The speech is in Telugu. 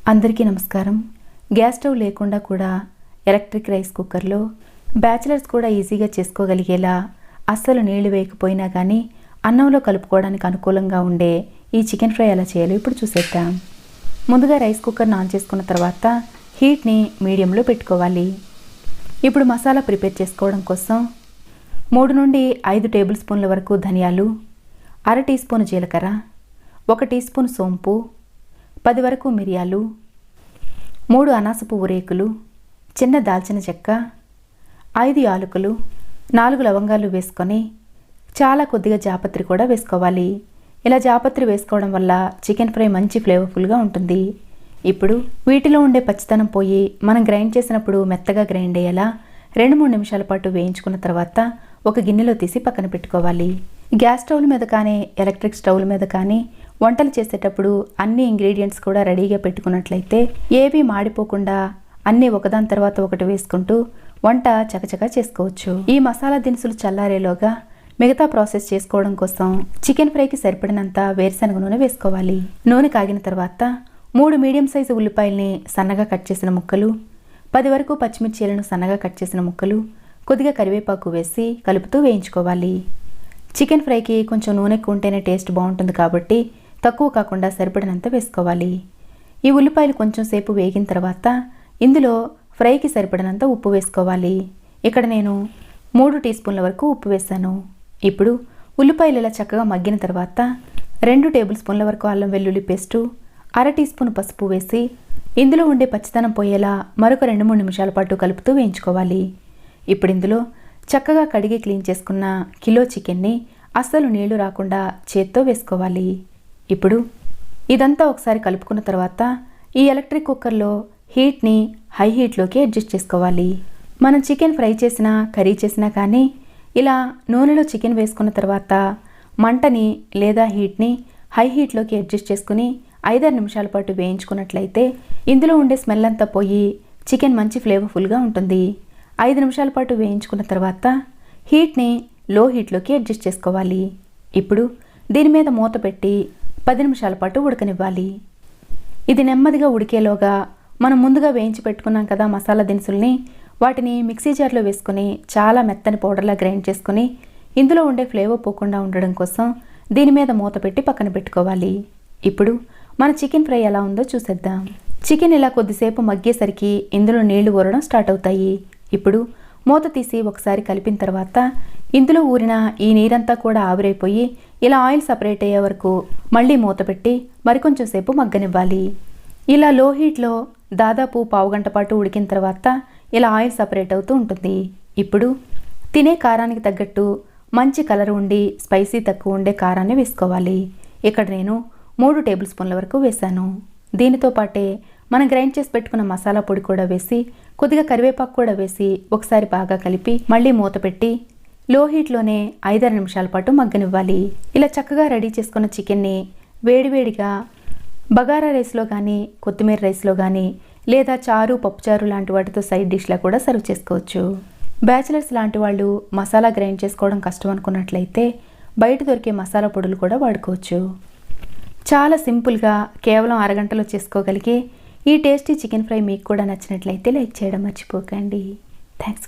అందరికీ నమస్కారం. గ్యాస్ స్టవ్ లేకుండా కూడా ఎలక్ట్రిక్ రైస్ కుక్కర్లో బ్యాచిలర్స్ కూడా ఈజీగా చేసుకోగలిగేలా అస్సలు నీళ్లు వేయకపోయినా కానీ అన్నంలో కలుపుకోవడానికి అనుకూలంగా ఉండే ఈ చికెన్ ఫ్రై ఎలా చేయాలో ఇప్పుడు చూసేద్దాం. ముందుగా రైస్ కుక్కర్ని ఆన్ చేసుకున్న తర్వాత హీట్ని మీడియంలో పెట్టుకోవాలి. ఇప్పుడు మసాలా ప్రిపేర్ చేసుకోవడం కోసం 3 నుండి 5 టేబుల్ స్పూన్ల వరకు ధనియాలు, 1/2 టీ స్పూన్ జీలకర్ర, 1 టీ స్పూన్ సోంపు, 10 వరకు మిరియాలు, 3 అనాస పువ్వు రేకులు, చిన్న దాల్చిన చెక్క, 5 యాలకులు, 4 లవంగాలు వేసుకొని చాలా కొద్దిగా జాపత్రి కూడా వేసుకోవాలి. ఇలా జాపత్రి వేసుకోవడం వల్ల చికెన్ ఫ్రై మంచి ఫ్లేవర్ఫుల్గా ఉంటుంది. ఇప్పుడు వీటిలో ఉండే పచ్చితనం పోయి మనం గ్రైండ్ చేసినప్పుడు మెత్తగా గ్రైండ్ అయ్యేలా 2-3 నిమిషాల పాటు వేయించుకున్న తర్వాత ఒక గిన్నెలో తీసి పక్కన పెట్టుకోవాలి. గ్యాస్ స్టవ్ల మీద కానీ ఎలక్ట్రిక్ స్టవ్ల మీద కానీ వంటలు చేసేటప్పుడు అన్ని ఇంగ్రీడియంట్స్ కూడా రెడీగా పెట్టుకున్నట్లయితే ఏవి మాడిపోకుండా అన్నీ ఒకదాని తర్వాత ఒకటి వేసుకుంటూ వంట చకచకా చేసుకోవచ్చు. ఈ మసాలా దినుసులు చల్లారేలోగా మిగతా ప్రాసెస్ చేసుకోవడం కోసం చికెన్ ఫ్రైకి సరిపడినంత వేరుశనగ నూనె వేసుకోవాలి. నూనె కాగిన తర్వాత 3 మీడియం సైజు ఉల్లిపాయల్ని సన్నగా కట్ చేసిన ముక్కలు, 10 వరకు పచ్చిమిర్చీలను సన్నగా కట్ చేసిన ముక్కలు, కొద్దిగా కరివేపాకు వేసి కలుపుతూ వేయించుకోవాలి. చికెన్ ఫ్రైకి కొంచెం నూనె ఎక్కువ ఉంటేనే టేస్ట్ బాగుంటుంది కాబట్టి తక్కువ కాకుండా సరిపడినంత వేసుకోవాలి. ఈ ఉల్లిపాయలు కొంచెం సేపు వేగిన తర్వాత ఇందులో ఫ్రైకి సరిపడినంత ఉప్పు వేసుకోవాలి. ఇక్కడ నేను 3 టీ స్పూన్ల వరకు ఉప్పు వేసాను. ఇప్పుడు ఉల్లిపాయలు ఇలా చక్కగా మగ్గిన తర్వాత 2 టేబుల్ స్పూన్ల వరకు అల్లం వెల్లుల్లి పేస్టు, 1/2 టీ స్పూన్ పసుపు వేసి ఇందులో ఉండే పచ్చితనం పోయేలా మరొక 2-3 నిమిషాల పాటు కలుపుతూ వేయించుకోవాలి. ఇప్పుడు ఇందులో చక్కగా కడిగి క్లీన్ చేసుకున్న కిలో చికెన్ని అస్సలు నీళ్లు రాకుండా చేత్తో వేసుకోవాలి. ఇప్పుడు ఇదంతా ఒకసారి కలుపుకున్న తర్వాత ఈ ఎలక్ట్రిక్ కుక్కర్లో హీట్ని హై హీట్లోకి అడ్జస్ట్ చేసుకోవాలి. మనం చికెన్ ఫ్రై చేసినా కర్రీ చేసినా కానీ ఇలా నూనెలో చికెన్ వేసుకున్న తర్వాత మంటని లేదా హీట్ని హై హీట్లోకి అడ్జస్ట్ చేసుకుని 5-6 నిమిషాల పాటు వేయించుకున్నట్లయితే ఇందులో ఉండే స్మెల్ అంతా పోయి చికెన్ మంచి ఫ్లేవర్ఫుల్గా ఉంటుంది. 5 నిమిషాల పాటు వేయించుకున్న తర్వాత హీట్ని లో హీట్లోకి అడ్జస్ట్ చేసుకోవాలి. ఇప్పుడు దీని మీద మూత పెట్టి 10 నిమిషాల పాటు ఉడకనివ్వాలి. ఇది నెమ్మదిగా ఉడికేలోగా మనం ముందుగా వేయించి పెట్టుకున్నాం కదా మసాలా దినుసుల్ని, వాటిని మిక్సీ జార్లో వేసుకుని చాలా మెత్తని పౌడర్లా గ్రైండ్ చేసుకుని ఇందులో ఉండే ఫ్లేవర్ పోకుండా ఉండడం కోసం దీని మీద మూత పెట్టి పక్కన పెట్టుకోవాలి. ఇప్పుడు మన చికెన్ ఫ్రై ఎలా ఉందో చూసేద్దాం. చికెన్ ఇలా కొద్దిసేపు మగ్గేసరికి ఇందులో నీళ్లు ఊరడం స్టార్ట్ అవుతాయి. ఇప్పుడు మూత తీసి ఒకసారి కలిపిన తర్వాత ఇందులో ఊరిన ఈ నీరంతా కూడా ఆవిరైపోయి ఇలా ఆయిల్ సపరేట్ అయ్యే వరకు మళ్ళీ మూత పెట్టి మరికొంచెం సేపు మగ్గనివ్వాలి. ఇలా లో హీట్లో దాదాపు పావుగంట పాటు ఉడికిన తర్వాత ఇలా ఆయిల్ సపరేట్ అవుతూ ఉంటుంది. ఇప్పుడు తినే కారానికి తగ్గట్టు మంచి కలర్ ఉండి స్పైసీ తక్కువ ఉండే కారాన్ని వేసుకోవాలి. ఇక్కడ నేను 3 టేబుల్ స్పూన్ల వరకు వేశాను. దీనితో పాటే మనం గ్రైండ్ చేసి పెట్టుకున్న మసాలా పొడి కూడా వేసి కొద్దిగా కరివేపాకు కూడా వేసి ఒకసారి బాగా కలిపి మళ్ళీ మూత పెట్టి లో హీట్లోనే 5-6 నిమిషాల పాటు మగ్గనివ్వాలి. ఇలా చక్కగా రెడీ చేసుకున్న చికెన్ని వేడివేడిగా బగారా రైస్లో కానీ కొత్తిమీర రైస్లో కానీ లేదా చారు పప్పుచారు లాంటి వాటితో సైడ్ డిష్లా కూడా సర్వ్ చేసుకోవచ్చు. బ్యాచిలర్స్ లాంటి వాళ్ళు మసాలా గ్రైండ్ చేసుకోవడం కష్టం అనుకున్నట్లయితే బయట దొరికే మసాలా పొడులు కూడా వాడుకోవచ్చు. చాలా సింపుల్గా కేవలం అరగంటలో చేసుకోగలిగే ఈ టేస్టీ చికెన్ ఫ్రై మీకు కూడా నచ్చినట్లయితే లైక్ చేయడం మర్చిపోకండి. థ్యాంక్స్.